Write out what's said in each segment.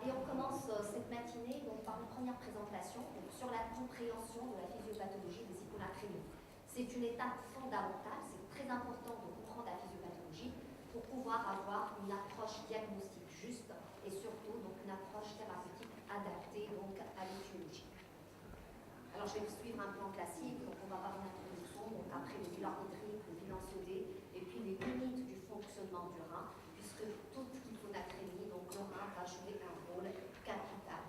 Et on commence cette matinée donc, par une première présentation donc, sur la compréhension de la physiopathologie des hyponatrémies. C'est une étape fondamentale, c'est très important de comprendre la physiopathologie pour pouvoir avoir une approche diagnostique juste et surtout donc, une approche thérapeutique adaptée donc, à l'étiologie. Alors je vais vous suivre un plan classique, donc on va avoir une introduction, donc après le bilan hydrique, le bilan sodé, et puis les limites du fonctionnement du rein, puisque toute hyponatrémie, donc le rein va jouer un rôle capital.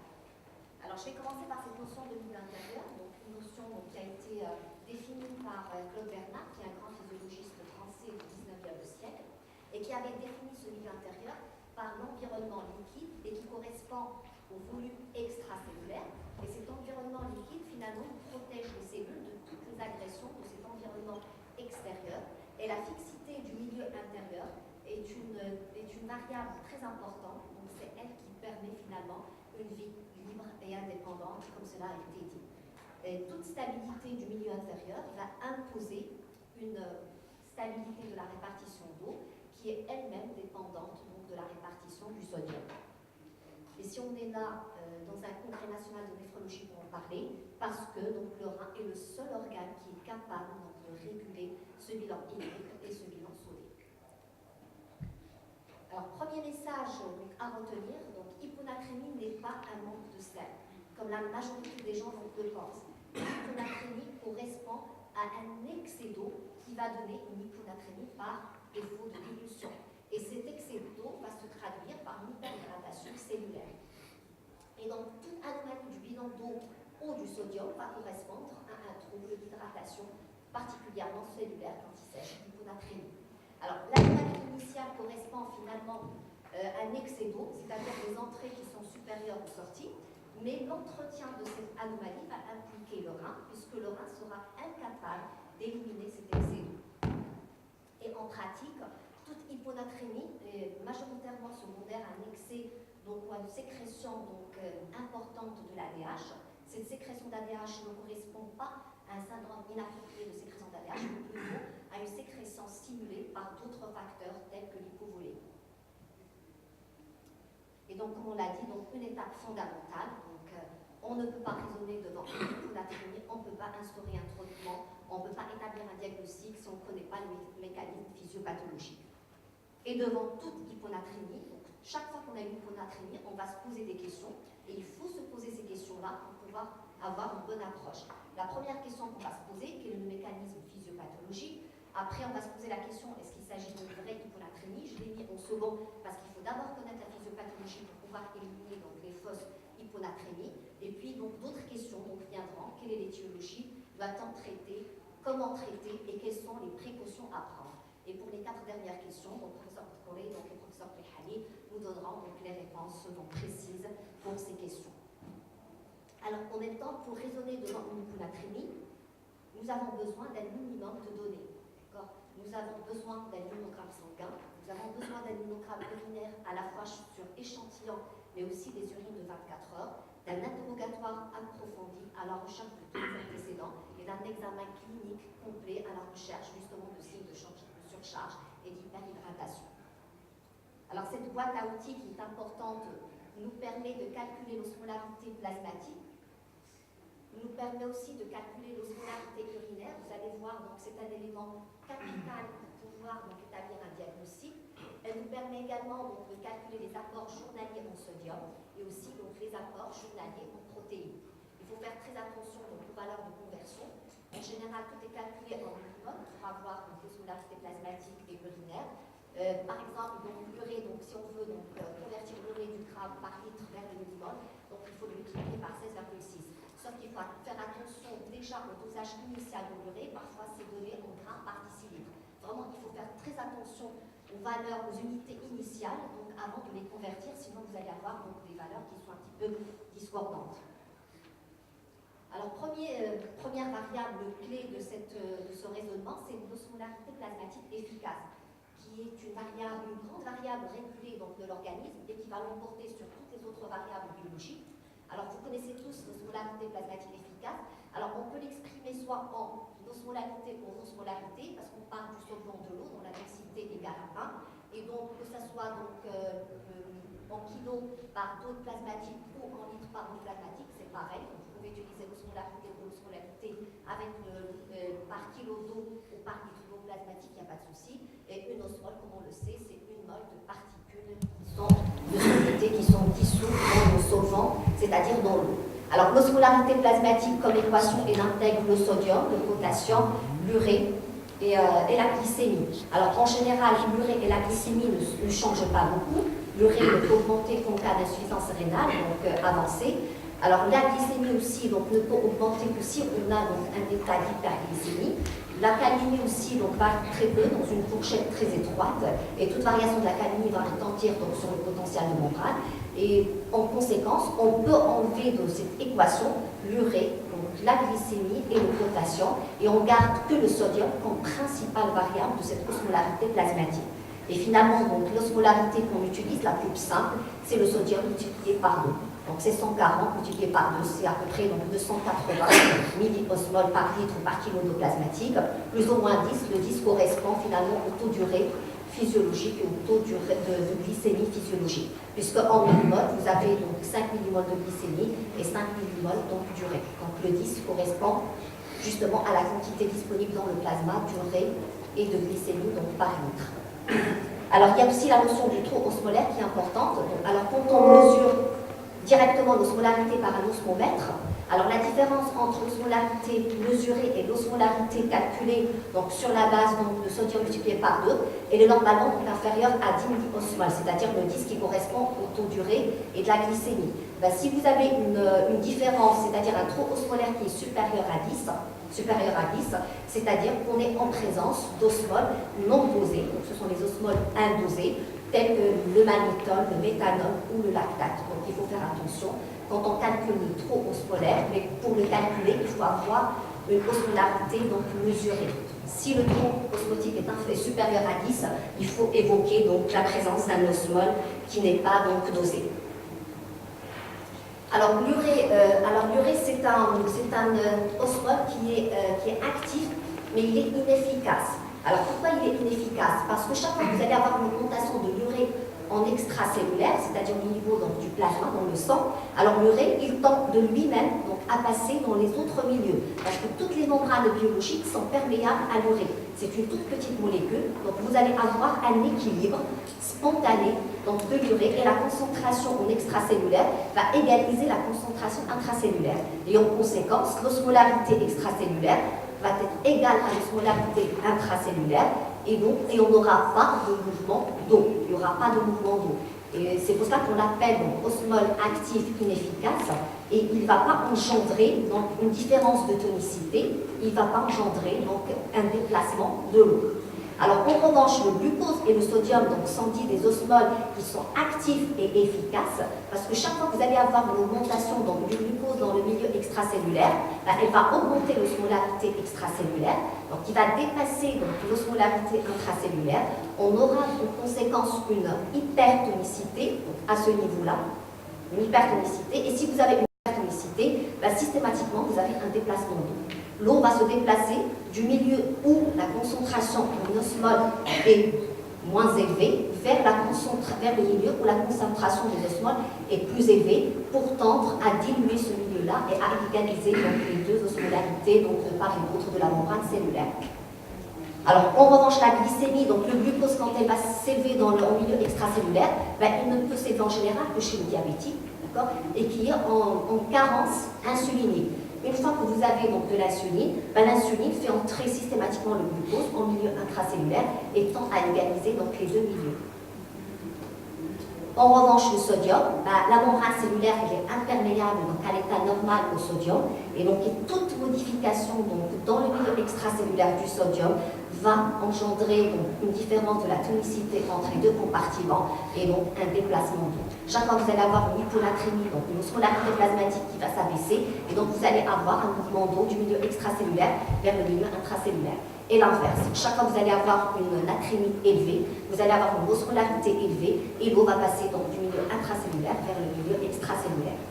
Alors je vais commencer par cette notion de milieu intérieur, donc une notion donc, qui a été définie par Claude Bernard, qui est un grand physiologiste français du 19e siècle, et qui avait défini ce milieu intérieur par l'environnement liquide et qui correspond au volume extracellulaire. Et cet environnement liquide, finalement, protège les cellules de toutes les agressions de cet environnement extérieur. Et la fixité du milieu intérieur est une variable très importante. Donc, c'est elle qui permet finalement une vie libre et indépendante, comme cela a été dit. Et toute stabilité du milieu intérieur va imposer une stabilité de la répartition d'eau qui est elle-même dépendante donc, de la répartition du sodium. Et si on est là dans un congrès national de néphrologie pour en parler, parce que donc, le rein est le seul organe qui est capable donc, de réguler ce bilan hydrique et ce bilan sodé. Alors, premier message donc, à retenir, donc, hyponatrémie n'est pas un manque de sel, comme la majorité des gens donc, le pensent. L'hyponatrémie correspond à un excès d'eau qui va donner une hyponatrémie par défaut de dilution. Et cet excès d'eau va se traduire par une hyperhydratation cellulaire. Et donc, toute anomalie du bilan d'eau ou du sodium va correspondre à un trouble d'hydratation, particulièrement cellulaire quand il s'agit d'hyponatrémie. Alors, l'anomalie initiale correspond finalement à un excès d'eau, c'est-à-dire des entrées qui sont supérieures aux sorties, mais l'entretien de cette anomalie va impliquer le rein, puisque le rein sera incapable d'éliminer cet excès d'eau. Et en pratique, toute hyponatrémie est majoritairement secondaire à un excès, donc à une sécrétion donc, importante de l'ADH. Cette sécrétion d'ADH ne correspond pas à un syndrome inapproprié de sécrétion d'ADH, mais plutôt à une sécrétion stimulée par d'autres facteurs tels que l'hypovolémie. Et donc, comme on l'a dit, donc, une étape fondamentale. Donc, on ne peut pas raisonner devant une hyponatrémie, on ne peut pas instaurer un traitement, on ne peut pas établir un diagnostic si on ne connaît pas le mécanisme physiopathologique. Et devant toute hyponatrémie, donc chaque fois qu'on a une hyponatrémie, on va se poser des questions. Et il faut se poser ces questions-là pour pouvoir avoir une bonne approche. La première question qu'on va se poser, quel est le mécanisme physiopathologique? Après, on va se poser la question, est-ce qu'il s'agit d'une vraie hyponatrémie? Je l'ai mis en second parce qu'il faut d'abord connaître la physiopathologie pour pouvoir éliminer donc, les fausses hyponatrémies. Et puis, donc, d'autres questions donc, viendront. Quelle est l'étiologie? Doit-on traiter? Comment traiter? Et quelles sont les précautions à prendre? Et pour les 4 dernières questions, donc, professeur Corée donc, et professeur Plehani nous donneront donc, les réponses donc, précises pour ces questions. Alors, en même temps, pour raisonner devant une hyponatrémie, nous avons besoin d'un minimum de données. Nous avons besoin d'un immunogramme sanguin, nous avons besoin d'un immunogramme urinaire à la fois sur échantillon, mais aussi des urines de 24 heures, d'un interrogatoire approfondi à la recherche de tous les antécédents et d'un examen clinique complet à la recherche justement de signes de surcharge et d'hyperhydratation. Alors cette boîte à outils qui est importante nous permet de calculer l'osmolarité plasmatique, nous permet aussi de calculer l'osmolarité urinaire. Vous allez voir, donc c'est un élément capital pour pouvoir donc, établir un diagnostic. Elle nous permet également donc, de calculer les apports journaliers en sodium et aussi donc, les apports journaliers en protéines. Il faut faire très attention donc, aux valeurs de conversion. En général, tout est calculé en millimol pour avoir l'osmolarité plasmatique et urinaire. Par exemple, l'urée, si on veut convertir l'urée du gramme par litre vers le millimol, donc il faut le multiplier par 16,6. Sauf qu'il faut faire attention déjà au dosage initial de l'urée, parfois c'est donné en grammes par décilitre. Vraiment, il faut faire très attention aux valeurs, aux unités initiales, donc avant de les convertir, sinon vous allez avoir donc, des valeurs qui sont un petit peu discordantes. Alors, première variable clé de ce raisonnement, c'est l'osmolarité plasmatique efficace, qui est une grande variable régulée donc, de l'organisme et qui va l'emporter sur toutes les autres variables biologiques. Alors, vous connaissez tous l'osmolarité plasmatique efficace. Alors, on peut l'exprimer soit en osmolarité ou en osmolarité, parce qu'on part du solvant de l'eau, dont la densité égale à 1. Et donc, que ce soit donc, en kilos par d'eau plasmatique ou en litres par eau plasmatique, c'est pareil. Donc, vous pouvez utiliser l'osmolarité ou l'osmolarité avec par kilo d'eau ou par litre d'eau plasmatique, il n'y a pas de souci. Et une osmole, comme on le sait, c'est une mole de particules qui sont de solidité qui sont dissoutes dans le solvant, c'est-à-dire dans l'eau. Alors, l'osmolarité plasmatique comme équation, elle intègre le sodium, le potassium, l'urée et la glycémie. Alors, en général, l'urée et la glycémie ne changent pas beaucoup. L'urée peut augmenter en cas d'insuffisance rénale, donc avancée. Alors, la glycémie aussi donc, ne peut augmenter que si on a donc, un état d'hyperglycémie. La calémie aussi donc, varie très peu dans une fourchette très étroite et toute variation de la calémie va retentir donc, sur le potentiel de membrane. Et en conséquence, on peut enlever de cette équation l'urée, donc la glycémie et le potassium, et on garde que le sodium comme principale variable de cette osmolarité plasmatique. Et finalement, donc l'osmolarité qu'on utilise, la plus simple, c'est le sodium multiplié par 2. Donc c'est 140 multiplié par 2, c'est à peu près donc, 280 milliosmoles par litre ou par kilo d'eau plasmatique, plus ou moins 10. Le 10 correspond finalement au taux d'urée physiologique et au taux de glycémie physiologique. Puisque en millimoles, vous avez donc 5 millimoles de glycémie et 5 millimoles d'urée. Donc le 10 correspond justement à la quantité disponible dans le plasma d'urée et de glycémie donc, par litre. Alors il y a aussi la notion du taux osmolaire qui est importante. Alors quand on mesure directement l'osmolarité par un osmomètre, alors la différence entre l'osmolarité mesurée et l'osmolarité calculée donc sur la base donc, de sodium multiplié par 2, elle est normalement donc, inférieure à 10 milliosmoles, c'est-à-dire le 10 qui correspond au taux d'urée et de la glycémie. Ben, si vous avez une différence, c'est-à-dire un taux osmolaire qui est supérieur à 10, c'est-à-dire qu'on est en présence d'osmoles non dosées, donc ce sont les osmoles indosées, tels que le mannitol, le méthanol ou le lactate. Donc il faut faire attention quand on calcule le taux osmolaire, mais pour le calculer, il faut avoir une osmolarité donc mesurée. Si le taux osmotique est supérieur à 10, il faut évoquer donc la présence d'un osmole qui n'est pas donc dosé. Alors l'urée, c'est un osmole qui est actif, mais il est inefficace. Alors pourquoi il est inefficace? Parce que chaque fois que vous allez avoir une augmentation de l'urée en extracellulaire, c'est-à-dire au niveau donc, du plasma, dans le sang, alors l'urée, il tente de lui-même à passer dans les autres milieux. Parce que toutes les membranes biologiques sont perméables à l'urée. C'est une toute petite molécule, donc vous allez avoir un équilibre spontané donc, de l'urée et la concentration en extracellulaire va égaliser la concentration intracellulaire. Et en conséquence, l'osmolarité extracellulaire va être égale à l'osmolarité intracellulaire et on n'aura pas de mouvement d'eau. Il n'y aura pas de mouvement d'eau. Et c'est pour ça qu'on l'appelle osmole actif inefficace et il ne va pas engendrer donc, une différence de tonicité, il ne va pas engendrer donc, un déplacement de l'eau. Alors en revanche, le glucose et le sodium donc, sont dits des osmoles qui sont actifs et efficaces parce que chaque fois que vous allez avoir une augmentation donc, du glucose dans le milieu extracellulaire, elle va augmenter l'osmolarité extracellulaire, donc qui va dépasser l'osmolarité intracellulaire. On aura en conséquence une hypertonicité donc, à ce niveau-là, une hypertonicité, et si vous avez une hypertonicité, systématiquement vous avez un déplacement d'eau. L'eau va se déplacer du milieu où la concentration en osmole est moins élevée vers le milieu où la concentration des osmoles est plus élevée pour tendre à diluer ce milieu-là et à égaliser donc, les deux osmolarités donc, de part et d'autre de la membrane cellulaire. Alors, en revanche, la glycémie, donc le glucose, quand elle va s'élever au milieu extracellulaire, il ne peut s'élever en général que chez le diabétique, d'accord, et qui est en carence insulinique. Une fois que vous avez donc de l'insuline, l'insuline fait entrer systématiquement le glucose en milieu intracellulaire et tend à égaliser donc les deux milieux. En revanche, le sodium, la membrane cellulaire elle est imperméable donc, à l'état normal au sodium et donc toute modification donc, dans le milieu extracellulaire du sodium va engendrer donc, une différence de la tonicité entre les deux compartiments et donc un déplacement d'eau. Chaque fois que vous allez avoir une hyponatrémie, donc une osmolarité plasmatique qui va s'abaisser et donc vous allez avoir un mouvement d'eau du milieu extracellulaire vers le milieu intracellulaire. Et l'inverse, chaque fois que vous allez avoir une natrémie élevée, vous allez avoir une osmolarité élevée et l'eau va passer donc, du milieu intracellulaire vers le milieu extracellulaire.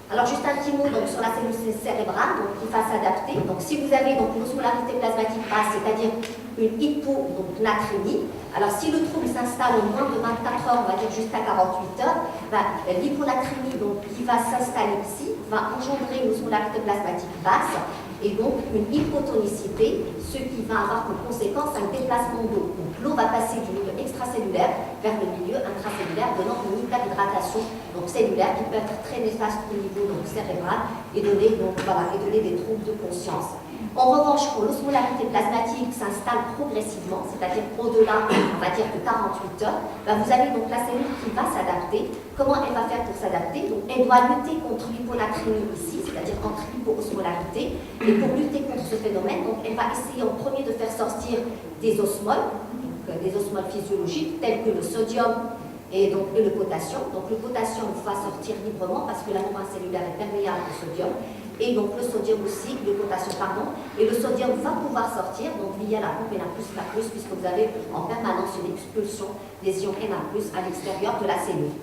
Alors juste un petit mot donc, sur la cellule cérébrale donc, qui va s'adapter. Donc si vous avez donc, une osmolarité plasmatique basse, c'est-à-dire une hyponatrémie, alors si le trouble s'installe au moins de 24 heures, on va dire jusqu'à 48 heures, ben, l'hyponatrémie qui va s'installer ici va engendrer une osmolarité plasmatique basse et donc une hypotonicité, ce qui va avoir comme conséquence un déplacement d'eau. Donc l'eau va passer du milieu extracellulaire vers le milieu intracellulaire, donnant une hyperhydratation donc cellulaire qui peut être très néfaste au niveau donc, cérébral et donner, donc, voilà, et donner des troubles de conscience. En revanche, quand l'osmolarité plasmatique s'installe progressivement, c'est-à-dire au-delà, on va dire, de 48 heures, ben vous avez donc la cellule qui va s'adapter. Comment elle va faire pour s'adapter? Donc, elle doit lutter contre l'hyponatrémie ici, c'est-à-dire contre l'hypoosmolarité. Et pour lutter contre ce phénomène, donc, elle va essayer en premier de faire sortir des osmoles, des osmoles physiologiques, tels que le sodium et le potassium. Donc, le potassium va sortir librement parce que la membrane cellulaire est perméable au sodium. Et donc le sodium aussi, le potassium, pardon, et le sodium va pouvoir sortir, donc via la pompe Na+, puisque vous avez en permanence une expulsion des ions Na+, à l'extérieur de la cellule.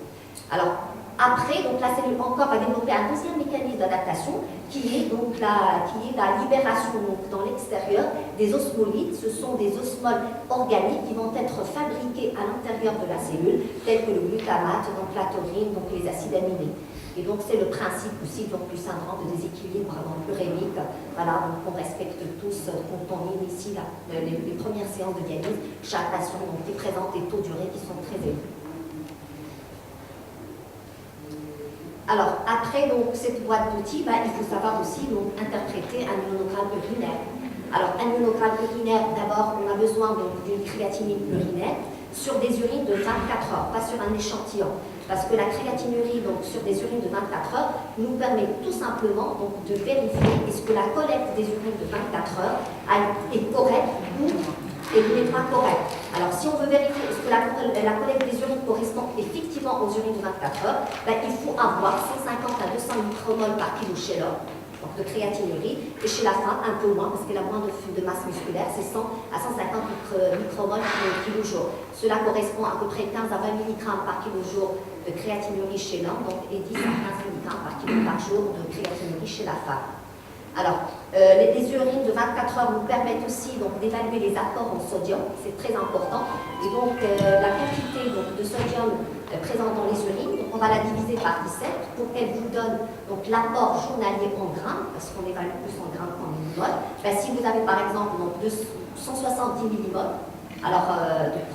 Alors, après, donc, la cellule encore va développer un deuxième mécanisme d'adaptation qui est donc la libération donc, dans l'extérieur des osmolites. Ce sont des osmoles organiques qui vont être fabriquées à l'intérieur de la cellule, tels que le glutamate, donc la taurine, donc les acides aminés. Et donc c'est le principe aussi donc, du syndrome de déséquilibre urémique. Voilà, donc on respecte tous, quand on initie les premières séances de dialyse, chaque patient donc, qui présente des taux d'urée qui sont très élevés. Alors, après donc, cette boîte d'outils, il faut savoir aussi donc, interpréter un immunogramme urinaire. Alors, un immunogramme urinaire, d'abord, on a besoin d'une créatinine urinaire sur des urines de 24 heures, pas sur un échantillon. Parce que la créatinurie donc, sur des urines de 24 heures nous permet tout simplement donc, de vérifier est-ce que la collecte des urines de 24 heures est correcte ou n'est pas correcte. Alors si on veut vérifier est-ce que la collecte des urines correspond effectivement aux urines de 24 heures, il faut avoir 150 à 200 micromoles par kilo chez l'homme de créatinurie, et chez la femme un peu moins parce qu'elle a moins de masse musculaire, c'est 100 à 150 micromoles par kilo jour. Cela correspond à peu près 15 à 20 mg par kilo jour de créatinurie chez l'homme, et 10 à 15 mg par kilo par jour de créatinurie chez la femme. Alors, les urines de 24 heures nous permettent aussi d'évaluer les apports en sodium, c'est très important, et donc la quantité de sodium présente dans les urines, donc on va la diviser par 17 pour qu'elle vous donne l'apport journalier en grammes, parce qu'on évalue plus en grammes qu'en millimoles. Si vous avez par exemple 170 millimoles alors,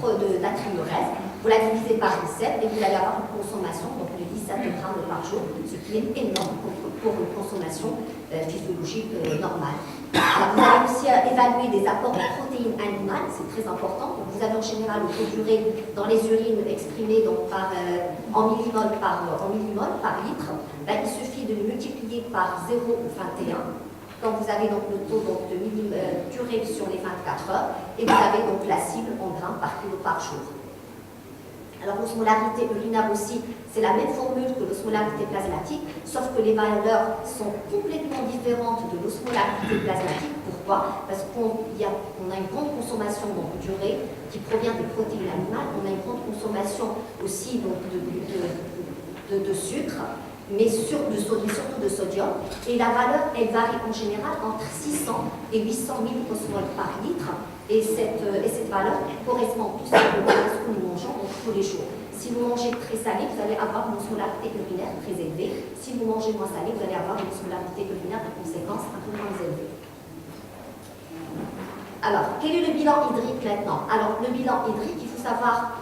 de natrimurèse, vous la divisez par 17 et vous allez avoir une consommation de 17 grammes par jour, ce qui est énorme pour une consommation physiologique normale. Alors, vous allez aussi évaluer des apports de protéines animales, c'est très important. Donc, vous avez en général le taux d'urée dans les urines exprimé en millimoles par litre. Il suffit de le multiplier par 0,21 quand vous avez donc le taux d'urée sur les 24 heures et vous avez donc la cible en grammes par kilo par jour. Alors l'osmolarité urinaire aussi, c'est la même formule que l'osmolarité plasmatique, sauf que les valeurs sont complètement différentes de l'osmolarité plasmatique. Pourquoi? Parce qu'on a une grande consommation d'urée qui provient des protéines animales, on a une grande consommation aussi de sucre, mais surtout de sodium, et la valeur, elle varie en général entre 600 et 800 millosmoles par litre, et cette valeur correspond tout simplement à ce que nous mangeons tous les jours. Si vous mangez très salé, vous allez avoir une osmolarité urinaire très élevée. Si vous mangez moins salé, vous allez avoir une osmolarité urinaire de conséquence un peu moins élevée. Alors, quel est le bilan hydrique maintenant? Alors, le bilan hydrique, il faut savoir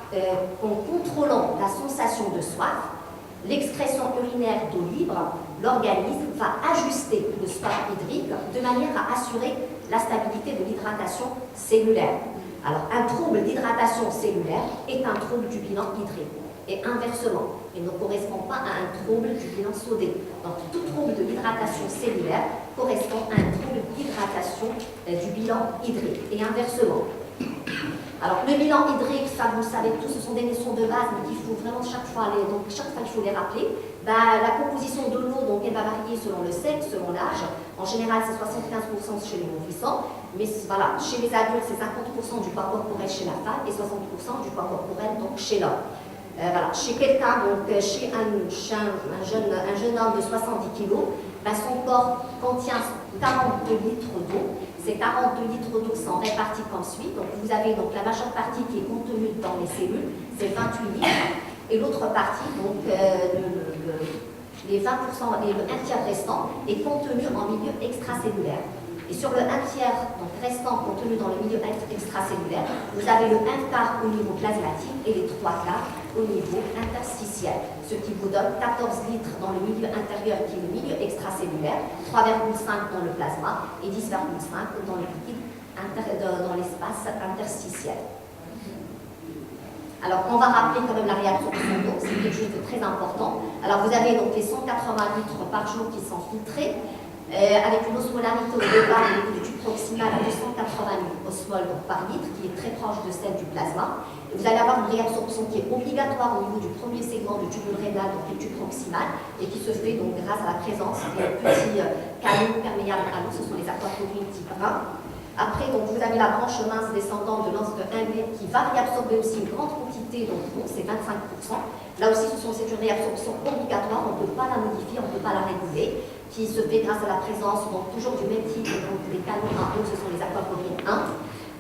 qu'en contrôlant la sensation de soif, l'excrétion urinaire d'eau libre, l'organisme va ajuster le score hydrique de manière à assurer la stabilité de l'hydratation cellulaire. Alors, un trouble d'hydratation cellulaire est un trouble du bilan hydrique. Et inversement, il ne correspond pas à un trouble du bilan sodé. Donc, tout trouble de l'hydratation cellulaire correspond à un trouble d'hydratation du bilan hydrique. Et inversement. Alors, le bilan hydrique, ça vous le savez tous, ce sont des notions de base, mais qu'il faut vraiment chaque fois il faut les rappeler. La composition de l'eau, donc elle va varier selon le sexe, selon l'âge. En général, c'est 75% chez les nourrissants, mais voilà, chez les adultes, c'est 50% du poids corporel chez la femme et 60% du poids corporel donc chez l'homme. Voilà. Chez quelqu'un, donc chez un jeune homme de 70 kg, ben, son corps contient 42 litres d'eau. Ces 42 litres d'eau sont répartis comme suit. Donc vous avez donc la majeure partie qui est contenue dans les cellules, c'est 28 litres. Et l'autre partie, donc les 20% et le 1/3 restant, est contenu en milieu extracellulaire. Et sur le 1/3 donc restant contenu dans le milieu extracellulaire, vous avez le 1/4 au niveau plasmatique et les 3/4 au niveau interstitiel, ce qui vous donne 14 litres dans le milieu intérieur qui est le milieu extracellulaire, 3,5 dans le plasma et 10,5 dans le liquide dans l'espace interstitiel. Alors, on va rappeler quand même la réabsorption d'eau, c'est quelque chose de très important. Alors, vous avez donc les 180 litres par jour qui sont filtrés, avec une osmolarité au départ au niveau du tube proximal à 280 osmoles par litre, qui est très proche de celle du plasma. Et vous allez avoir une réabsorption qui est obligatoire au niveau du premier segment du tube rénal, donc le tube proximal, et qui se fait donc grâce à la présence des petits canaux perméables à l'eau, ce sont les aquaporines type 1. Après, donc, vous avez la branche mince descendante de l'anse de 1 m qui va réabsorber aussi une grande quantité, donc bon, c'est 25%. Là aussi, c'est une réabsorption obligatoire, on ne peut pas la modifier, on ne peut pas la réguler, qui se fait grâce à la présence, donc toujours du même type, donc des canaux à eau, ce sont les aquaporines 1.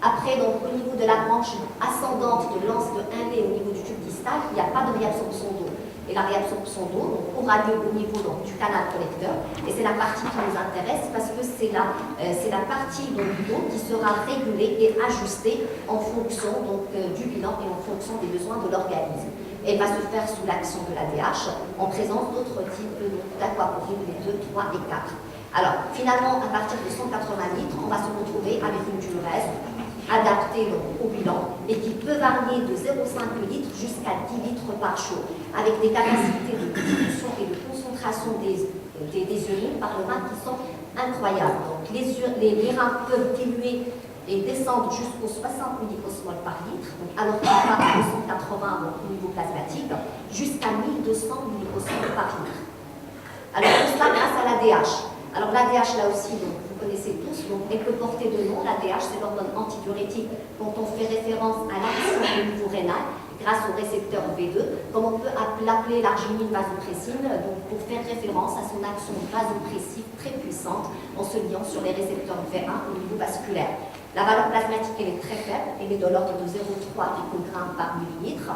Après, donc, au niveau de la branche ascendante de l'anse de 1 m au niveau du tube distal, il n'y a pas de réabsorption d'eau. Et la réabsorption d'eau aura lieu au niveau donc, du canal collecteur. Et c'est la partie qui nous intéresse parce que c'est la partie d'eau qui sera régulée et ajustée en fonction donc, du bilan et en fonction des besoins de l'organisme. Elle va se faire sous l'action de l'ADH en présence d'autres types d'aquaporines, les 2, 3 et 4. Alors, finalement, à partir de 180 litres, on va se retrouver avec une durée adaptée donc, au bilan et qui peut varier de 0,5 litres jusqu'à 10 litres par jour, avec des capacités de distribution et de concentration des urines par le rein qui sont incroyables. Donc, les reins peuvent diluer et descendre jusqu'aux 60 millimosmoles par litre, donc, alors qu'on part de 180 donc, au niveau plasmatique, jusqu'à 1200 millimosmoles par litre. Alors, tout cela grâce à l'ADH. Alors, l'ADH, là aussi, donc, vous connaissez tous, donc, elle peut porter de nom. L'ADH, c'est l'hormone antidiurétique quand on fait référence à l'action au niveau rénal, grâce au récepteur V2, comme on peut l'appeler l'arginine vasopressine, donc pour faire référence à son action vasopressive très puissante en se liant sur les récepteurs V1 au niveau vasculaire. La valeur plasmatique, elle est très faible, elle est de l'ordre de 0,3 picogrammes par millilitre.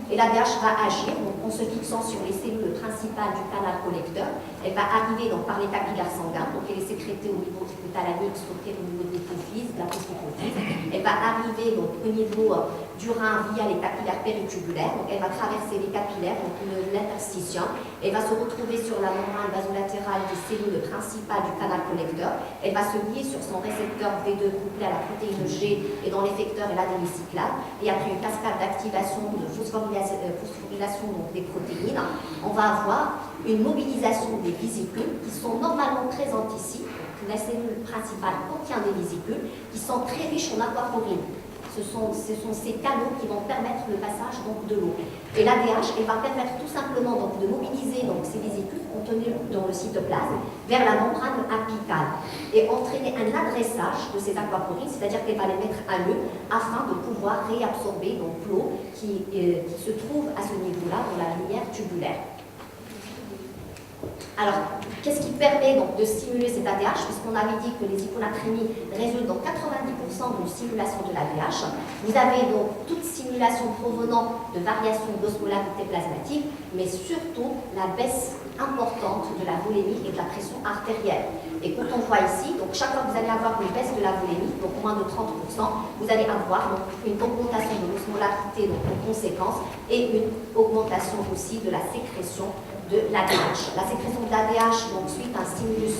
Et l'ADH va agir donc, en se fixant sur les cellules principales du canal collecteur. Elle va arriver donc, par les capillaires sanguins, donc elle est sécrétée au niveau hypothalamique, stockée au niveau de l'hypophyse, de la post-hypophyse. Elle va arriver donc, au niveau du rein via les capillaires péritubulaires. Donc, elle va traverser les capillaires, donc l'interstitien. Elle va se retrouver sur la membrane vasolatérale des cellules principales du canal collecteur. Elle va se lier sur son récepteur V2 couplé à la protéine G et dans l'effecteur et l'ADN cyclable. Et après une cascade d'activation de phosphorylation donc des protéines, on va avoir une mobilisation des vésicules qui sont normalement présentes ici. Donc, la cellule principale contient des vésicules qui sont très riches en aquaporine. Ce sont ces canaux qui vont permettre le passage donc, de l'eau. Et l'ADH, elle va permettre tout simplement donc, de mobiliser donc, ces vésicules contenues dans le cytoplasme vers la membrane apicale et entraîner un adressage de ces aquaporines, c'est-à-dire qu'elle va les mettre à l'eau afin de pouvoir réabsorber donc, l'eau qui se trouve à ce niveau-là dans la lumière tubulaire. Alors, qu'est-ce qui permet donc de stimuler cet ADH? Puisqu'on avait dit que les hyponatrémies résultent dans 90% d'une stimulation de l'ADH. Vous avez donc toute stimulation provenant de variations d'osmolarité plasmatique, mais surtout la baisse importante de la volémie et de la pression artérielle. Et quand on voit ici, donc chaque fois que vous allez avoir une baisse de la volémie, donc moins de 30%, vous allez avoir donc, une augmentation de l'osmolarité donc, en conséquence et une augmentation aussi de la sécrétion de l'ADH. La sécrétion de l'ADH, donc suite à un stimulus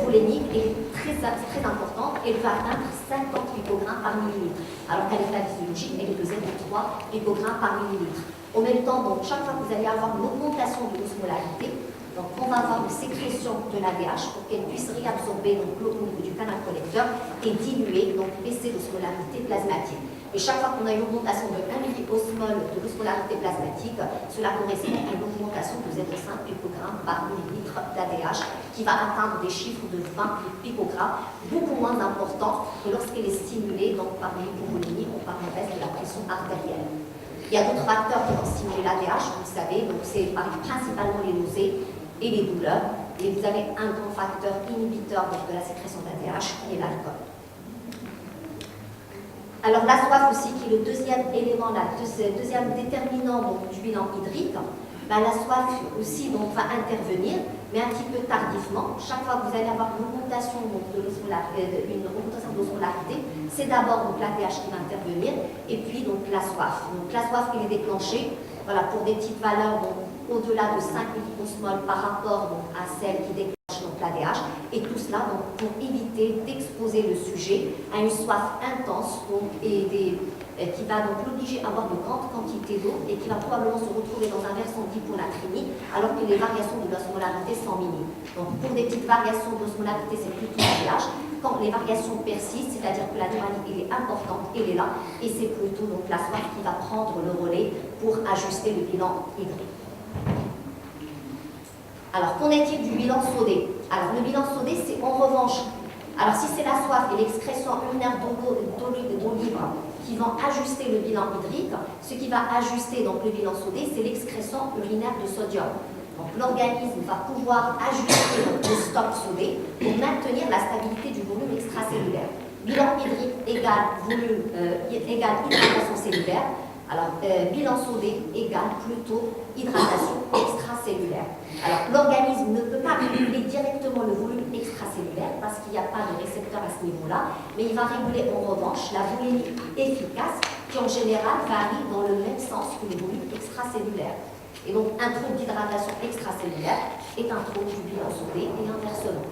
volémique, est très importante. Elle va atteindre 50 picogrammes par millilitre, alors qu'à l'état physiologique, elle est de 0,3 picogrammes par millilitre. En même temps, donc, chaque fois que vous allez avoir une augmentation de l'osmolarité, donc on va avoir une sécrétion de l'ADH pour qu'elle puisse réabsorber l'eau au niveau du canal collecteur et diluer, donc baisser l'osmolarité plasmatique. Et chaque fois qu'on a une augmentation de 1 milliosmol de l'osmolarité plasmatique, cela correspond à une augmentation de 0,5 picogrammes par millilitre d'ADH qui va atteindre des chiffres de 20 picogrammes, beaucoup moins importants que lorsqu'elle est stimulée donc, par l'hypovolémie ou par une baisse de la pression artérielle. Il y a d'autres facteurs qui vont stimuler l'ADH, vous le savez, donc c'est principalement les nausées et les douleurs. Et vous avez un grand facteur inhibiteur de la sécrétion d'ADH qui est l'alcool. Alors la soif aussi, qui est le deuxième élément, deuxième déterminant donc, du bilan hydrique, ben, la soif aussi donc, va intervenir, mais un petit peu tardivement. Chaque fois que vous allez avoir une augmentation de l'osmolarité, c'est d'abord l'ADH qui va intervenir, et puis donc la soif. Donc la soif qui est déclenchée, voilà, pour des petites valeurs au-delà de 5 milliosmoles par rapport donc, à celle qui déclenche l'ADH, et tout cela donc, pour éviter d'exposer le sujet à une soif intense donc, qui va donc l'obliger à boire de grandes quantités d'eau et qui va probablement se retrouver dans un versant d'hyponatrémie alors que les variations de l'osmolarité sont minimes. Donc pour des petites variations d'osmolarité, c'est plutôt l'ADH. Quand les variations persistent, c'est-à-dire que la normalité est importante, elle est là, et c'est plutôt donc, la soif qui va prendre le relais pour ajuster le bilan hydrique. Alors, qu'en est-il du bilan sodé? Alors, le bilan sodé, c'est en revanche, alors si c'est la soif et l'excrétion urinaire d'eau libre qui vont ajuster le bilan hydrique, ce qui va ajuster donc le bilan sodé, c'est l'excrétion urinaire de sodium. Donc, l'organisme va pouvoir ajuster donc, le stock sodé pour maintenir la stabilité du volume extracellulaire. Bilan hydrique égale hydratation cellulaire. Alors, bilan sodé égale plutôt hydratation extracellulaire. Alors, l'organisme ne peut pas réguler directement le volume extracellulaire parce qu'il n'y a pas de récepteur à ce niveau-là, mais il va réguler en revanche la volumétrie efficace qui en général varie dans le même sens que le volume extracellulaire. Et donc, un trouble d'hydratation extracellulaire est un trouble du bilan sodé et inversement.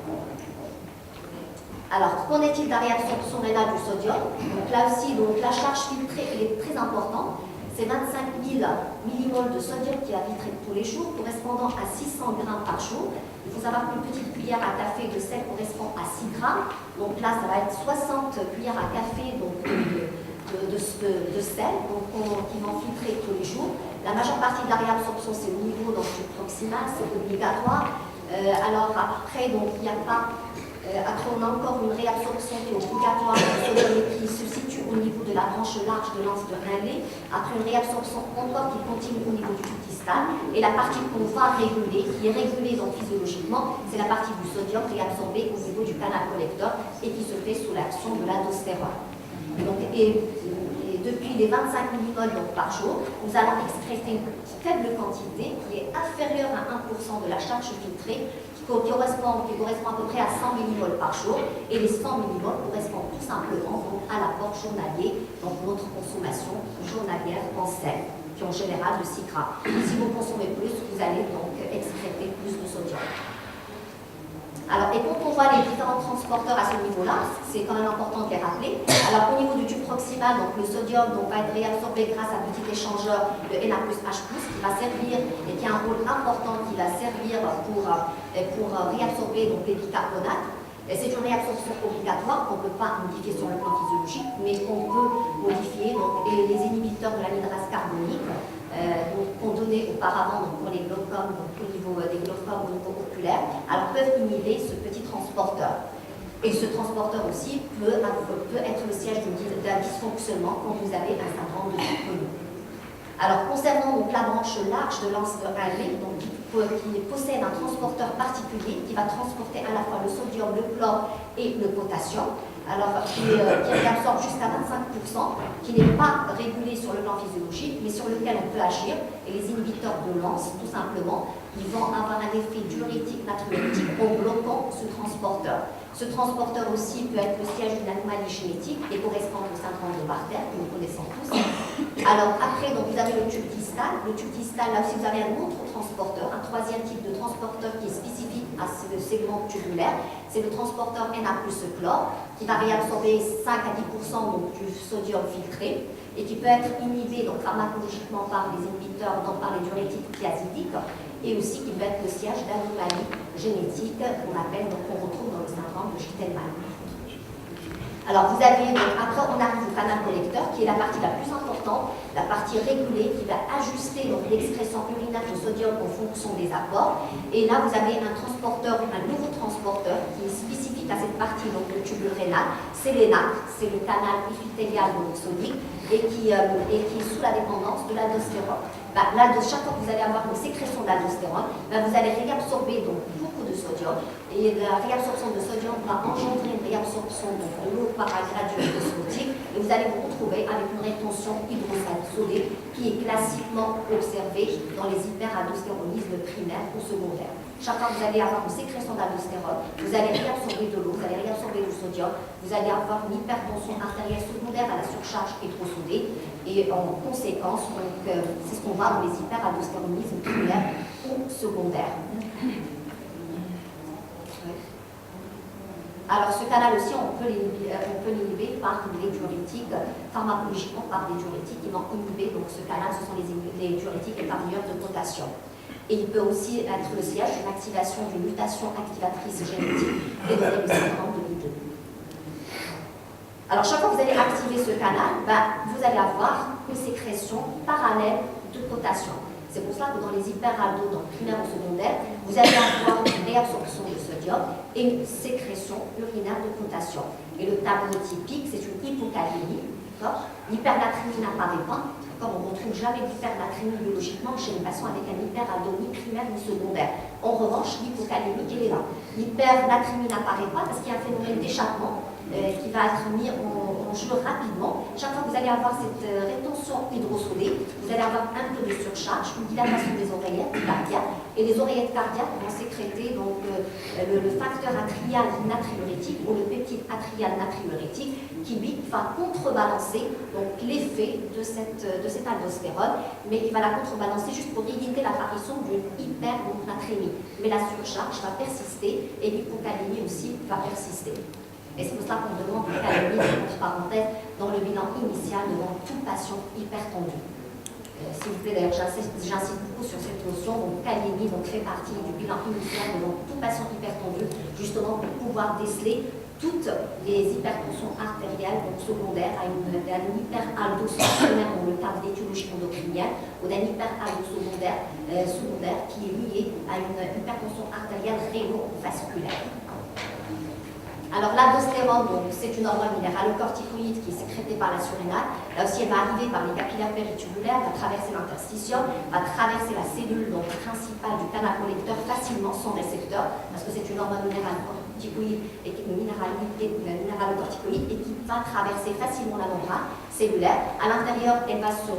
Alors, qu'en est-il de la réabsorption rénale du sodium? Donc là aussi, donc, la charge filtrée elle est très importante. C'est 25 000 millimoles de sodium qui va filtrer tous les jours, correspondant à 600 grammes par jour. Il faut savoir qu'une petite cuillère à café de sel correspond à 6 grammes. Donc là, ça va être 60 cuillères à café donc, de sel donc, qui vont filtrer tous les jours. La majeure partie de la réabsorption, c'est au niveau donc, du proximal, c'est obligatoire. Alors après, donc, il n'y a pas... après, on a encore une réabsorption qui est obligatoire qui se situe au niveau de la branche large de l'anse de Rinley. Après, une réabsorption encore qui continue au niveau du tube distal. Et la partie qu'on va réguler, qui est régulée donc physiologiquement, c'est la partie du sodium réabsorbée au niveau du canal collecteur et qui se fait sous l'action de l'aldostérone. Et depuis les 25 millimoles par jour, nous allons excréter une faible quantité qui est inférieure à 1% de la charge filtrée, qui correspond à peu près à 100 millimoles par jour, et les 100 millimoles correspondent tout simplement donc, à l'apport journalier, donc notre consommation journalière en sel, qui en général de 6 grammes. Si vous consommez plus, vous allez donc excréter plus de sodium. Alors, et quand on voit les différents transporteurs à ce niveau-là, c'est quand même important de les rappeler. Alors, au niveau du tube proximal, donc, le sodium donc, va être réabsorbé grâce à un petit échangeur de Na plus H+, qui va servir et qui a un rôle important, qui va servir pour réabsorber donc, les bicarbonates. C'est une réabsorption obligatoire qu'on ne peut pas modifier sur le plan physiologique, mais qu'on peut modifier donc, les inhibiteurs de l'anhydrase carbonique qu'on donnait auparavant donc, pour les glaucomes, donc, au niveau des glaucomes au niveau oculaire, alors peuvent inhiber ce petit transporteur. Et ce transporteur aussi peut être le siège d'un dysfonctionnement quand vous avez un syndrome de Fanconi. Alors, concernant donc, la branche large de l'anse de Rinley, qui possède un transporteur particulier qui va transporter à la fois le sodium, le chlore et le potassium, alors qui absorbe jusqu'à 25%, qui n'est pas régulé sur le plan physiologique, mais sur lequel on peut agir. Et les inhibiteurs de l'anse, tout simplement, ils vont avoir un effet diurétique natriurétique en bloquant ce transporteur. Ce transporteur aussi peut être le siège d'une anomalie génétique et correspond au syndrome de Bartter, que nous connaissons tous. Alors après, donc, vous avez le tube distal. Le tube distal, là aussi, vous avez un autre transporteur, un troisième type de transporteur qui est spécifique à ce segment tubulaire. C'est le transporteur Na plus chlore, qui va réabsorber 5 à 10% donc, du sodium filtré et qui peut être inhibé donc, pharmacologiquement par les inhibiteurs, donc par les diurétiques thiazidiques, et aussi qui peut être le siège d'anomalies génétiques qu'on retrouve dans le syndrome de Gitelman. Alors vous avez, donc, après on arrive au canal collecteur qui est la partie la plus importante, la partie régulée qui va ajuster l'excrétion urinaire de sodium en fonction des apports. Et là vous avez un transporteur, un nouveau transporteur qui est spécifique diurétique à cette partie donc, le tubule rénal, c'est l'ENAC, c'est le canal épithélial sodique, et qui est sous la dépendance de l'aldostérone. Chaque fois que vous allez avoir une sécrétion d'aldostérone, vous allez réabsorber donc, beaucoup de sodium, et la réabsorption de sodium va engendrer une réabsorption de l'eau paragraduelle de sodique, et vous allez vous retrouver avec une rétention hydrosodée qui est classiquement observée dans les hyperaldostéronismes primaires ou secondaires. Chaque fois que vous allez avoir une sécrétion d'aldostérone, vous allez réabsorber de l'eau, vous allez réabsorber du sodium, vous allez avoir une hypertension artérielle secondaire à la surcharge hydrosodée, et en conséquence, c'est ce qu'on voit dans les hyperaldostéronismes primaires ou secondaires. Alors ce canal aussi, on peut l'inhiber par des diurétiques, pharmacologiquement par des diurétiques qui vont inhiber, donc ce canal, ce sont les diurétiques épargneurs de potassium. Et il peut aussi être le siège d'une activation d'une mutation activatrice génétique et donner le syndrome de Leiden. Alors chaque fois que vous allez activer ce canal, vous allez avoir une sécrétion parallèle de potassium. C'est pour cela que dans les hyperaldos, donc primaires ou secondaires, vous allez avoir une réabsorption de sodium et une sécrétion urinaire de potassium. Et le tableau typique, c'est une hypocalémie. L'hypernatrémie n'apparaît pas. On ne retrouve jamais d'hypernatrémie biologiquement chez les patients avec un hyperaldo ni primaire ni secondaire. En revanche, l'hypocalémie, elle est là. L'hypernatrémie n'apparaît pas parce qu'il y a un phénomène d'échappement qui va être mis en jeu rapidement. Chaque fois que vous allez avoir cette rétention hydrosodée, vous allez avoir un peu de surcharge, une dilatation des oreillettes cardiaques, et les oreillettes cardiaques vont sécréter donc, le facteur atrial natriurétique ou le peptide atrial natriurétique qui lui va contrebalancer l'effet de cette aldostérone, mais il va la contrebalancer juste pour éviter l'apparition d'une hypernatrémie. Mais la surcharge va persister et l'hypocalémie aussi va persister. Et c'est pour ça qu'on demande l'hypocalémie, entre parenthèses, dans le bilan initial devant tout patient hypertendu. S'il vous plaît, d'ailleurs, j'insiste beaucoup sur cette notion. Donc, calémie fait partie du bilan initial devant tout patient hypertendu, justement pour pouvoir déceler toutes les hypertensions artérielles secondaires à une hyperaldospénienne dans le cadre d'étiologie endocrinienne ou d'un hyperaldo secondaire qui est lié à une hypertension artérielle rénovasculaire. Alors l'aldostérone, c'est une hormone minéralocorticoïde qui est sécrétée par la surrénale. Là aussi, elle va arriver par les capillaires péritubulaires, va traverser l'interstitium, va traverser la cellule principale du canal collecteur facilement sans récepteur, parce que c'est une hormone minéralocorticoïde et qui va traverser facilement la membrane cellulaire. À l'intérieur, elle va se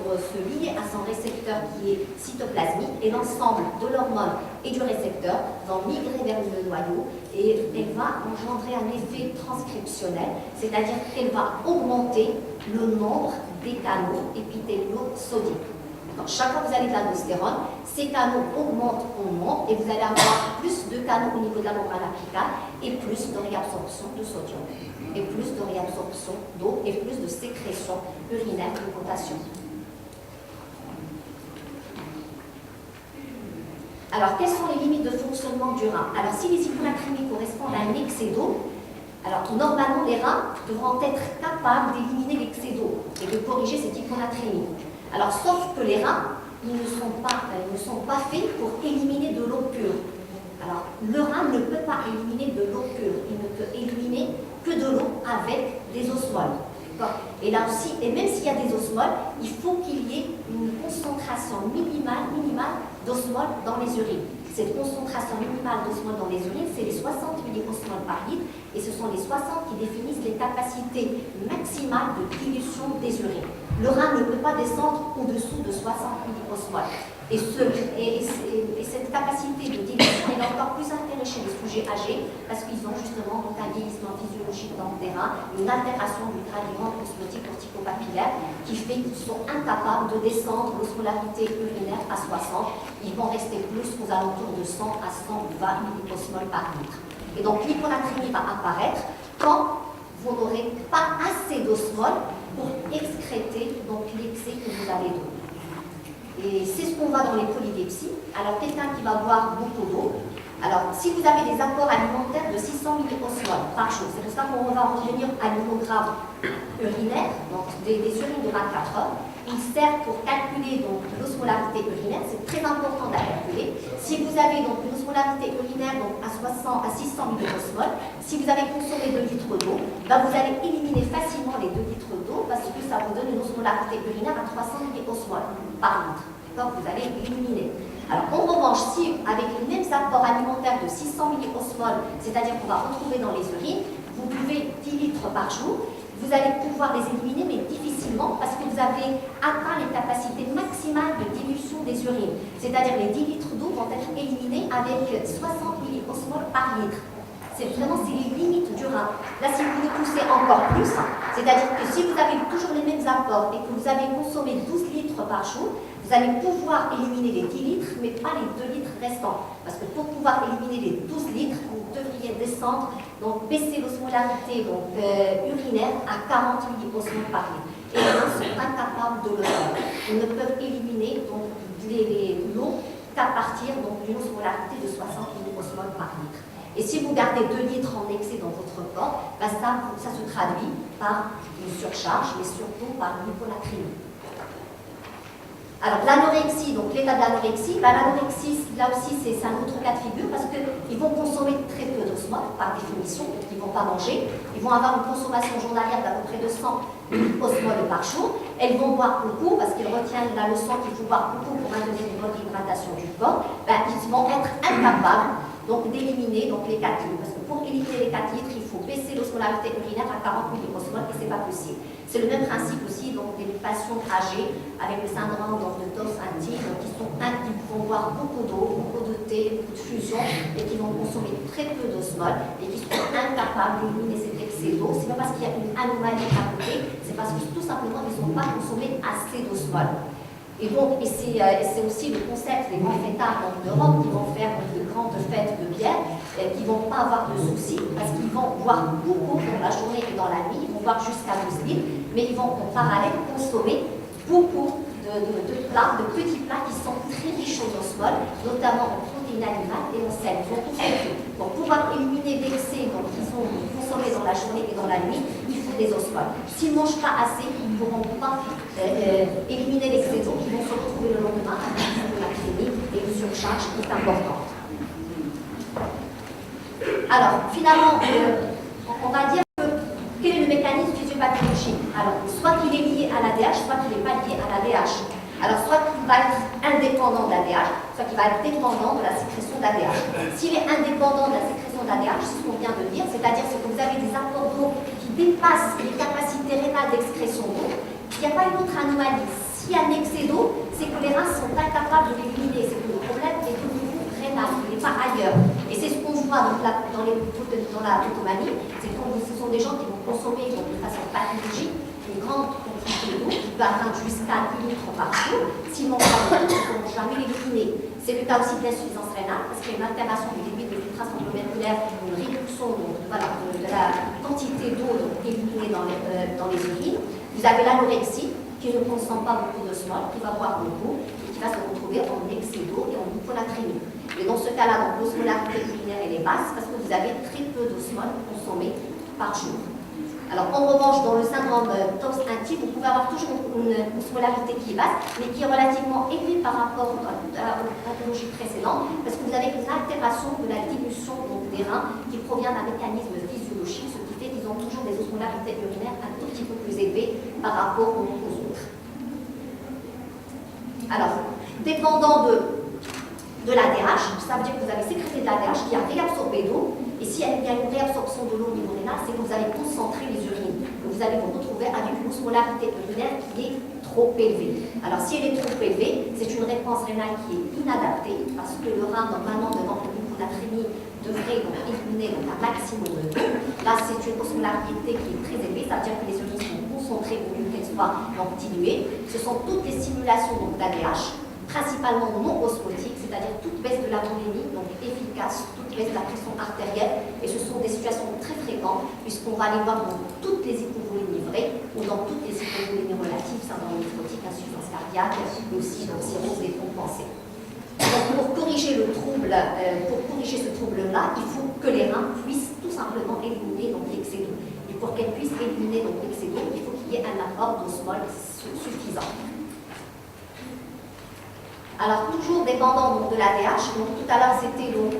lier à son récepteur qui est cytoplasmique, et l'ensemble de l'hormone et du récepteur vont migrer vers le noyau, et elle va engendrer un effet transcriptionnel, c'est-à-dire qu'elle va augmenter le nombre des canaux épithéliaux sodiques. Donc, chaque fois que vous avez de l'aldostérone, ces canaux augmentent en nombre et vous allez avoir plus de canaux au niveau de la membrane apicale et plus de réabsorption de sodium, et plus de réabsorption d'eau et plus de sécrétion urinaire de potassium. Alors, quelles sont les limites de fonctionnement du rein? Alors, si les hyponatrémies correspondent à un excès d'eau, alors normalement les reins devront être capables d'éliminer l'excès d'eau et de corriger cette hyponatrémie. Alors, sauf que les reins, ils ne sont pas faits pour éliminer de l'eau pure. Alors, le rein ne peut pas éliminer de l'eau pure, il ne peut éliminer que de l'eau avec des osmoles. Et là aussi, et même s'il y a des osmoles, il faut qu'il y ait une concentration minimale d'osmoles dans les urines. Cette concentration minimale d'osmoles dans les urines, c'est les 60 milliosmoles par litre, et ce sont les 60 qui définissent les capacités maximales de dilution des urines. Le rein ne peut pas descendre au-dessous de 60 milliosmoles. Et cette capacité de dilution est encore plus altérée chez les sujets âgés parce qu'ils ont justement un vieillissement physiologique dans le terrain, une altération du gradient osmotique corticopapillaire qui fait qu'ils sont incapables de descendre l'osmolarité urinaire à 60. Ils vont rester plus aux alentours de 100 à 120 milliosmoles par litre. Et donc l'hyponatrémie va apparaître quand vous n'aurez pas assez d'osmoles pour excréter l'excès que vous avez d'eau. Et c'est ce qu'on voit dans les polydipsies. Alors, quelqu'un qui va boire beaucoup d'eau, alors si vous avez des apports alimentaires de 600 milliosmoles par jour, c'est pour ça qu'on va revenir à l'hémogramme urinaire, donc des urines de 24 heures, ils servent pour calculer l'osmolarité urinaire, c'est très important à calculer. Si vous avez donc une l'osmolarité urinaire donc à 600 milliliters, si vous avez consommé 2 litres d'eau, ben vous allez éliminer facilement les 2 litres d'eau parce que ça vous donne une osmolarité urinaire à 300 milliliters par litre. D'accord? Vous allez éliminer. Alors en revanche, si avec les mêmes apports alimentaires de 600 milliliters, c'est-à-dire qu'on va retrouver dans les urines, vous buvez 10 litres par jour, vous allez pouvoir les éliminer, mais difficilement, parce que vous avez atteint les capacités maximales de dilution des urines. C'est-à-dire les 10 litres d'eau vont être éliminés avec 60 milliosmoles par litre. C'est les limites du rein. Là, si vous voulez pousser encore plus, c'est-à-dire que si vous avez toujours les mêmes apports et que vous avez consommé 12 litres par jour, vous allez pouvoir éliminer les 10 litres, mais pas les 2 litres restants. Parce que pour pouvoir éliminer les 12 litres, vous devriez descendre, donc baisser l'osmolarité urinaire à 40 milliosmoles par litre. Et les gens sont incapables de le faire. Ils ne peuvent éliminer l'eau qu'à partir d'une osmolarité de 60 milliosmoles par litre. Et si vous gardez 2 litres en excès dans votre corps, ben ça se traduit par une surcharge, mais surtout par une hyponatrémie. Alors l'anorexie, donc l'état de l'anorexie, l'anorexie, là aussi c'est un autre cas de figure parce qu'ils vont consommer très peu d'osmoles par définition, donc ils ne vont pas manger, ils vont avoir une consommation journalière d'à peu près de 100 osmoles par jour, elles vont boire beaucoup parce qu'ils retiennent la leçon qu'il faut boire beaucoup pour maintenir une bonne hydratation du corps, ils vont être incapables donc d'éliminer les 4 litres, parce que pour éliminer les 4 litres, il faut baisser l'osmolarité urinaire à 40 milliosmoles et ce n'est pas possible. C'est le même principe aussi des patients âgés avec le syndrome de TOS intime qui vont boire beaucoup d'eau, beaucoup de thé, beaucoup de fusion et qui vont consommer très peu d'osmoles et qui sont incapables d'éliminer cet excès d'eau. Ce n'est pas parce qu'il y a une anomalie à côté, c'est parce que tout simplement ils n'ont pas consommé assez d'osmoles. Et donc, c'est aussi le concept des grands fêtards d'Europe qui vont faire de grandes fêtes de bière, qui ne vont pas avoir de soucis parce qu'ils vont boire beaucoup dans la journée et dans la nuit, ils vont boire jusqu'à 12 litres, mais ils vont en parallèle consommer beaucoup de plats, de petits plats qui sont très riches en osmoles, notamment en protéines animales et en sel. Ils vont tout faire. Pour pouvoir éliminer l'excès qu'ils ont consommé dans la journée et dans la nuit, il faut des osmoles. S'ils ne mangent pas assez, ils ne pourront pas éliminer l'excès d'eau, ils vont se retrouver le lendemain avec une hyponatrémie et une surcharge qui est importante. Alors, finalement, on va dire quel est le mécanisme physiopathologique. Alors, soit qu'il est lié à l'ADH, soit qu'il n'est pas lié à l'ADH. Alors, soit qu'il va être indépendant de l'ADH, soit qu'il va être dépendant de la sécrétion d'ADH. S'il est indépendant de la sécrétion d'ADH, c'est ce qu'on vient de dire, c'est-à-dire que vous avez des apports d'eau qui dépassent les capacités rénales d'excrétion d'eau, il n'y a pas une autre anomalie. S'il y a un excès d'eau, c'est que les reins sont incapables de l'éliminer. C'est que le problème est au niveau rénal, il n'est pas ailleurs. Et c'est ce qu'on voit dans la potomanie, c'est que ce sont des gens qui vont consommer de façon pathologique une grande quantité d'eau qui peut atteindre jusqu'à 10 litres par jour. S'ils n'ont pas d'eau, ils ne pourront jamais l'éliminer. C'est le cas aussi de l'insuffisance rénale, parce qu'il y a une altération du débit de filtrage glomérulaire, une réduction de la quantité d'eau éliminée dans les urines. Vous avez l'anorexie, qui ne consomme pas beaucoup d'osmoles, qui va boire beaucoup, et qui va se retrouver en excès d'eau et en hyponatrémie. Et dans ce cas-là, l'osmolarité urinaire elle est basse, parce que vous avez très peu d'osmoles consommées par jour. Alors, en revanche, dans le syndrome TOS intime, vous pouvez avoir toujours une osmolarité qui est basse, mais qui est relativement élevée par rapport aux pathologies précédentes, parce que vous avez une altération de la dilution des reins qui provient d'un mécanisme physiologique, ce qui fait qu'ils ont toujours des osmolarités urinaires un tout petit peu plus élevées par rapport aux autres. Alors, dépendant de l'ADH, ça veut dire que vous avez sécrété de l'ADH qui a réabsorbé l'eau, et s'il y a une réabsorption de l'eau au niveau rénal, c'est que vous allez concentrer les urines. Donc vous allez vous retrouver avec une osmolarité urinaire qui est trop élevée. Alors si elle est trop élevée, c'est une réponse rénale qui est inadaptée, parce que le rein, normalement, devant une hyponatrémie, devrait éliminer un maximum de l'eau. Là, c'est une osmolarité qui est très élevée, ça veut dire que les urines sont concentrées au lieu qu'elles soient diluées. Ce sont toutes les stimulations d'ADH, principalement non osmotiques, c'est-à-dire toute baisse de la volémie, donc efficace, toute baisse de la pression artérielle, et ce sont des situations très fréquentes, puisqu'on va aller voir dans toutes les hypovolémies vraies, ou dans toutes les hypovolémies relatives, syndrome néphrotique, insuffisance cardiaque, mais aussi dans cirrhose décompensée. Donc pour corriger ce trouble-là, il faut que les reins puissent tout simplement éliminer l'excès d'eau. Et pour qu'elles puissent éliminer l'excès d'eau, il faut qu'il y ait un apport d'osmole suffisant. Alors toujours dépendant donc, de l'ADH, donc tout à l'heure c'était donc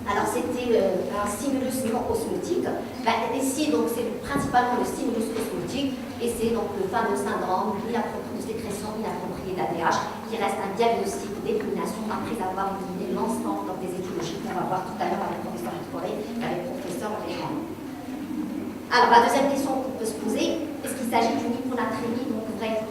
alors c'était un stimulus non osmotique. Ben, ici donc c'est principalement le stimulus osmotique et c'est donc le fameux syndrome de sécrétion inappropriée d'ADH qui reste un diagnostic d'élimination après avoir éliminé l'ensemble des étiologies qu'on va voir tout à l'heure avec le professeur Victoré et avec le professeur Léon. Alors la deuxième question qu'on peut se poser, est-ce qu'il s'agit d'une hyponatrémie donc vraie?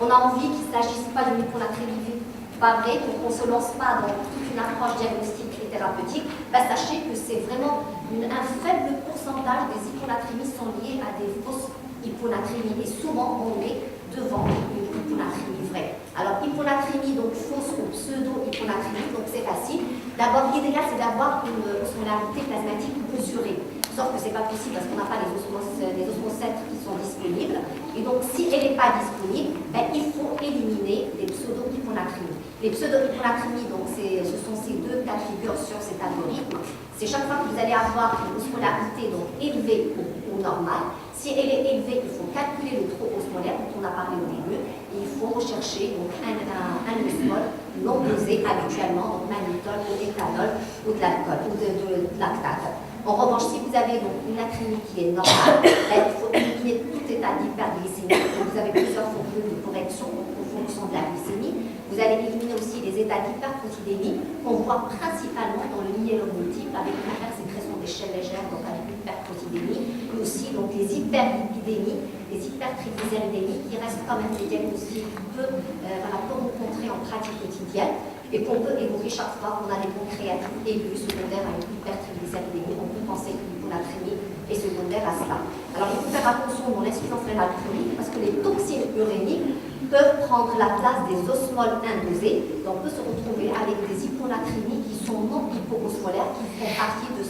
On a envie qu'il ne s'agisse pas d'une hyponatrémie pas vraie, donc on ne se lance pas dans toute une approche diagnostique et thérapeutique. Ben, sachez que c'est vraiment un faible pourcentage des hyponatrémies sont liées à des fausses hyponatrémies et souvent on est devant une hyponatrémie vraie. Alors hyponatrémie donc fausse ou pseudo-hyponatrémie, donc c'est facile. D'abord l'idéal c'est d'avoir une osmolarité plasmatique mesurée. Sauf que ce n'est pas possible parce qu'on n'a pas les osmocètres qui sont disponibles. Et donc, si elle n'est pas disponible, ben, il faut éliminer les pseudo-hyponatrémies. Les pseudo-hyponatrémies, donc, ce sont ces deux cas de figure sur cet algorithme. C'est chaque fois que vous allez avoir une osmolarité donc, élevée ou normale. Si elle est élevée, il faut calculer le trop osmolaire dont on a parlé au début. Et il faut rechercher donc, un osmol non dosé habituellement, donc mannitol, ou éthanol, ou de l'alcool, ou de lactate. En revanche, si vous avez donc une atrémie qui est normale, il faut éliminer tout état d'hyperglycémie. Donc vous avez plusieurs formules de correction en fonction de la glycémie. Vous allez éliminer aussi les états d'hyperprotidémie qu'on voit principalement dans le myélome multiple avec une hypersécrétion des chaînes légères, donc avec l'hyperprotidémie, mais aussi donc les hyperlipidémies, les hypertriglycéridémies qui restent quand même des diagnostics peu rencontrés en pratique quotidienne et qu'on peut évoquer chaque fois qu'on a des bons créatifs aigus secondaires à une hypertriglycéridémie. On peut penser que l'hyponatrémie est secondaire à cela. Alors il faut faire attention dans l'insuffisance rénale chronique parce que les toxines uréniques peuvent prendre la place des osmoles indosées. Donc on peut se retrouver avec des hyponatrémies qui sont non hypoosmolaires, qui font partie de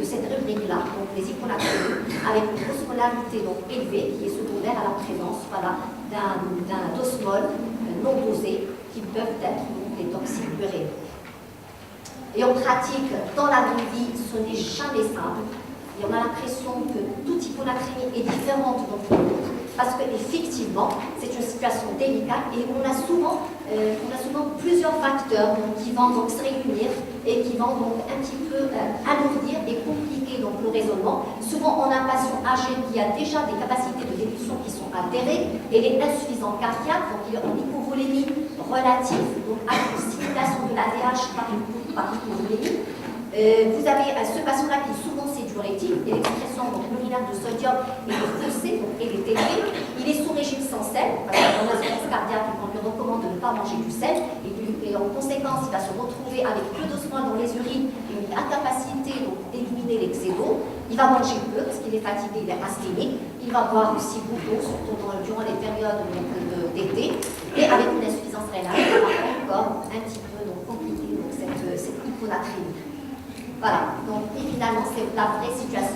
cette rubrique-là. Donc les hyponatrémies avec une osmolarité donc élevée qui est secondaire à la présence d'un osmole non dosé qui peuvent être des toxines uréniques. Et en pratique, dans la vraie vie, ce n'est jamais simple. Et on a l'impression que toute hyponatrémie est différente d'une autre, parce qu'effectivement, c'est une situation délicate et on a souvent plusieurs facteurs donc, qui vont donc se réunir et qui vont donc un petit peu alourdir et compliquer donc, le raisonnement. Souvent, on a un patient âgé qui a déjà des capacités de déduction qui sont altérées et il est insuffisant cardiaque, donc il est en hypovolémie relative, donc à une stimulation de l'ADH par hypovolémie. Vous avez ce patient-là qui est souvent diurétique et l'expression urinaire de sodium est faussée, donc elle est élevée. Il est sous régime sans sel, parce que dans l'insuffisance cardiaque, on lui recommande de ne pas manger du sel, et en conséquence, il va se retrouver avec peu d'osmole dans les urines et une incapacité d'éliminer l'excès d'eau. Il va manger peu parce qu'il est fatigué, il est asthénique. Il va boire aussi beaucoup, surtout durant les périodes d'été, et avec une insuffisance rénale, ça va encore un petit peu compliquer cette hyponatrémie. Voilà, donc et finalement c'est la vraie situation.